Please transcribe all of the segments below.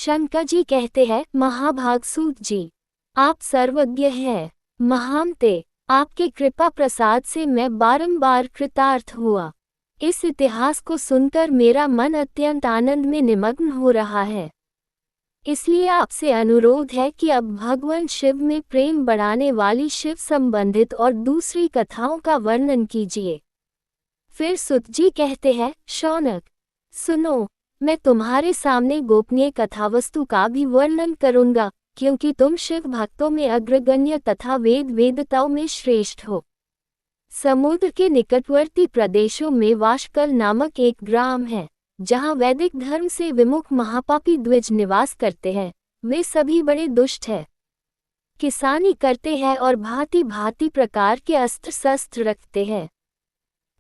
शनका जी कहते हैं, महाभाग सूत जी, आप सर्वज्ञ हैं। महामते, आपके कृपा प्रसाद से मैं बारंबार कृतार्थ हुआ। इस इतिहास को सुनकर मेरा मन अत्यंत आनंद में निमग्न हो रहा है। इसलिए आपसे अनुरोध है कि अब भगवान शिव में प्रेम बढ़ाने वाली शिव संबंधित और दूसरी कथाओं का वर्णन कीजिए। फिर सुत जी कहते हैं, शौनक, सुनो, मैं तुम्हारे सामने गोपनीय कथावस्तु का भी वर्णन करूंगा, क्योंकि तुम शिव भक्तों में अग्रगण्य तथा वेदताओं में श्रेष्ठ हो। समुद्र के निकटवर्ती प्रदेशों में वाशकल नामक एक ग्राम है, जहाँ वैदिक धर्म से विमुख महापापी द्विज निवास करते हैं। वे सभी बड़े दुष्ट हैं, किसानी करते हैं और भांति भांति प्रकार के अस्त्र शस्त्र रखते हैं।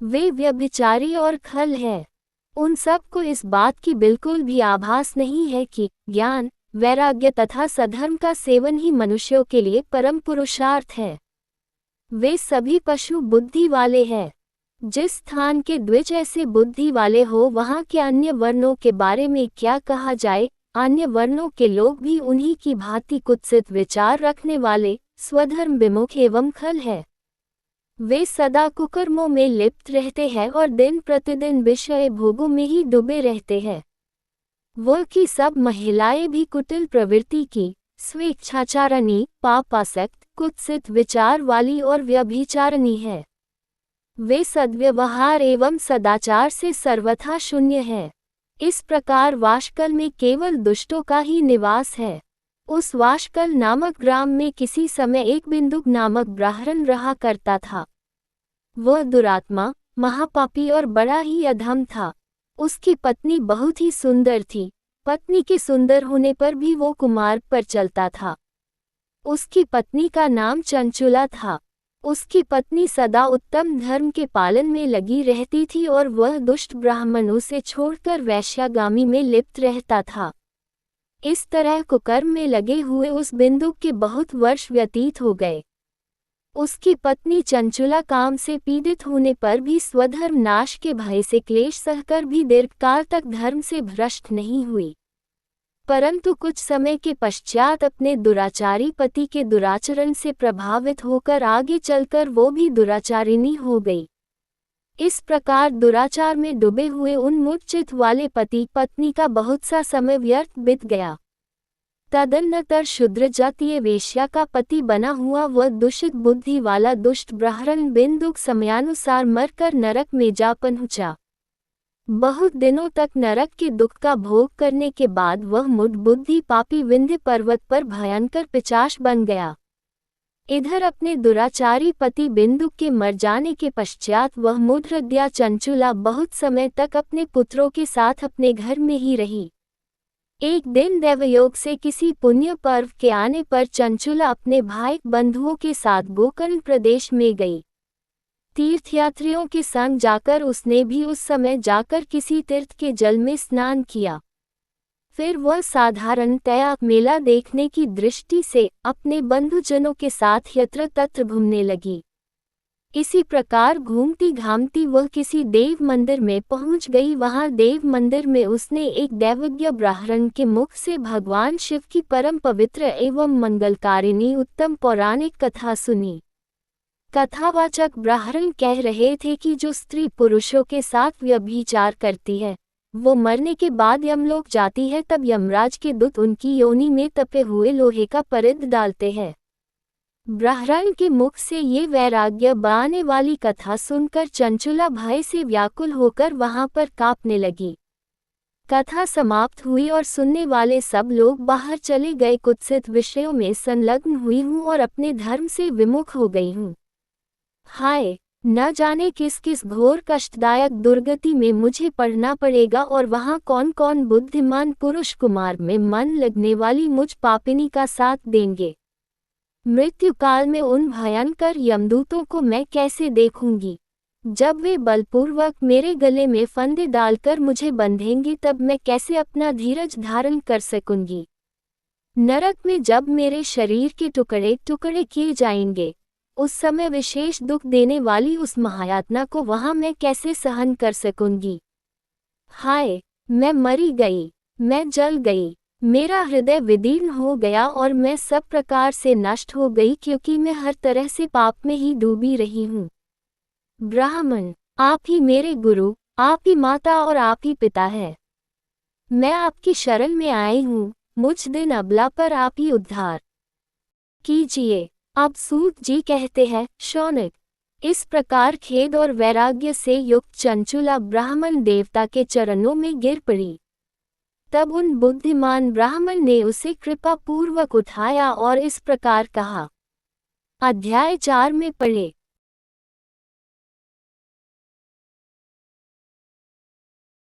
वे व्यभिचारी और खल हैं। उन सब को इस बात की बिल्कुल भी आभास नहीं है कि ज्ञान, वैराग्य तथा सधर्म का सेवन ही मनुष्यों के लिए परम पुरुषार्थ है। वे सभी पशु बुद्धि वाले हैं। जिस स्थान के द्विज ऐसे बुद्धि वाले हो, वहाँ के अन्य वर्णों के बारे में क्या कहा जाए। अन्य वर्णों के लोग भी उन्हीं की भांति कुत्सित विचार रखने वाले, स्वधर्म विमुख एवं खल है। वे सदा कुकर्मों में लिप्त रहते हैं और दिन प्रतिदिन विषय भोगों में ही डूबे रहते हैं। वह की सब महिलाएं भी कुटिल प्रवृत्ति की, स्वेच्छाचारणी, पापासक्त, कुत्सित विचार वाली और व्यभिचारिणी है। वे सद्व्यवहार एवं सदाचार से सर्वथा शून्य है। इस प्रकार वाशकल में केवल दुष्टों का ही निवास है। उस वाशकल नामक ग्राम में किसी समय एक बिंदुक नामक ब्राह्मण रहा करता था। वह दुरात्मा, महापापी और बड़ा ही अधम था। उसकी पत्नी बहुत ही सुंदर थी। पत्नी के सुंदर होने पर भी वो कुमार्ग पर चलता था। उसकी पत्नी का नाम चंचुला था। उसकी पत्नी सदा उत्तम धर्म के पालन में लगी रहती थी और वह दुष्ट ब्राह्मण उसे छोड़कर वैश्यागामी में लिप्त रहता था। इस तरह कुकर्म में लगे हुए उस बिंदु के बहुत वर्ष व्यतीत हो गए। उसकी पत्नी चंचुला काम से पीड़ित होने पर भी स्वधर्म नाश के भय से क्लेश सहकर भी दीर्घकाल तक धर्म से भ्रष्ट नहीं हुई, परंतु कुछ समय के पश्चात अपने दुराचारी पति के दुराचरण से प्रभावित होकर आगे चलकर वो भी दुराचारिणी हो गई। इस प्रकार दुराचार में डूबे हुए उन्मूढ़ चित्त वाले पति पत्नी का बहुत सा समय व्यर्थ बीत गया। तदनंतर शूद्र जातीय वेश्या का पति बना हुआ वह दूषित बुद्धि वाला दुष्ट ब्राह्मण बिंदुक समयानुसार मरकर नरक में जा पहुंचा। बहुत दिनों तक नरक के दुख का भोग करने के बाद वह मूढ़ बुद्धि पापी विंध्य पर्वत पर भयंकर पिशाच बन गया। इधर अपने दुराचारी पति बिंदुक के मर जाने के पश्चात वह मूढ़ हृदया चंचुला बहुत समय तक अपने पुत्रों के साथ अपने घर में ही रही। एक दिन दैवयोग से किसी पुण्य पर्व के आने पर चंचुला अपने भाई बंधुओं के साथ गोकर्ण प्रदेश में गई। तीर्थयात्रियों के संग जाकर उसने भी उस समय जाकर किसी तीर्थ के जल में स्नान किया। फिर वह साधारणतया मेला देखने की दृष्टि से अपने बंधुजनों के साथ यत्र तत्र घूमने लगी। इसी प्रकार घूमती घामती वह किसी देव मंदिर में पहुंच गई। वहां देव मंदिर में उसने एक दैवज्ञ ब्राह्मण के मुख से भगवान शिव की परम पवित्र एवं मंगलकारिणी उत्तम पौराणिक कथा सुनी। कथावाचक ब्राह्मण कह रहे थे कि जो स्त्री पुरुषों के साथ व्यभिचार करती है, वो मरने के बाद यमलोक जाती है। तब यमराज के दूत उनकी योनि में तपे हुए लोहे का परिध डालते हैं। ब्राह्मण के मुख से ये वैराग्य बढ़ाने वाली कथा सुनकर चंचुला भय से व्याकुल होकर वहां पर कांपने लगी। कथा समाप्त हुई और सुनने वाले सब लोग बाहर चले गए। कुत्सित विषयों में संलग्न हुई हूँ और अपने धर्म से विमुख हो गई हूँ। हाय, न जाने किस किस घोर कष्टदायक दुर्गति में मुझे पड़ना पड़ेगा और वहाँ कौन कौन बुद्धिमान पुरुष कुमार में मन लगने वाली मुझ पापिनी का साथ देंगे। मृत्यु काल में उन भयंकर यमदूतों को मैं कैसे देखूंगी। जब वे बलपूर्वक मेरे गले में फंदे डालकर मुझे बंधेंगे तब मैं कैसे अपना धीरज धारण कर सकूंगी। नरक में जब मेरे शरीर के टुकड़े टुकड़े किए जाएंगे, उस समय विशेष दुख देने वाली उस महायातना को वहां मैं कैसे सहन कर सकूंगी। हाय, मैं मरी गई, मैं जल गई। मेरा हृदय विदीर्ण हो गया और मैं सब प्रकार से नष्ट हो गई, क्योंकि मैं हर तरह से पाप में ही डूबी रही हूँ। ब्राह्मण, आप ही मेरे गुरु, आप ही माता और आप ही पिता है। मैं आपकी शरण में आई हूँ, मुझ दिन अबला पर आप ही उद्धार कीजिए। अब सूत जी कहते हैं, शौनक, इस प्रकार खेद और वैराग्य से युक्त चंचुला ब्राह्मण देवता के चरणों में गिर पड़ी। तब उन बुद्धिमान ब्राह्मण ने उसे कृपा पूर्वक उठाया और इस प्रकार कहा। अध्याय 4 में पढ़े।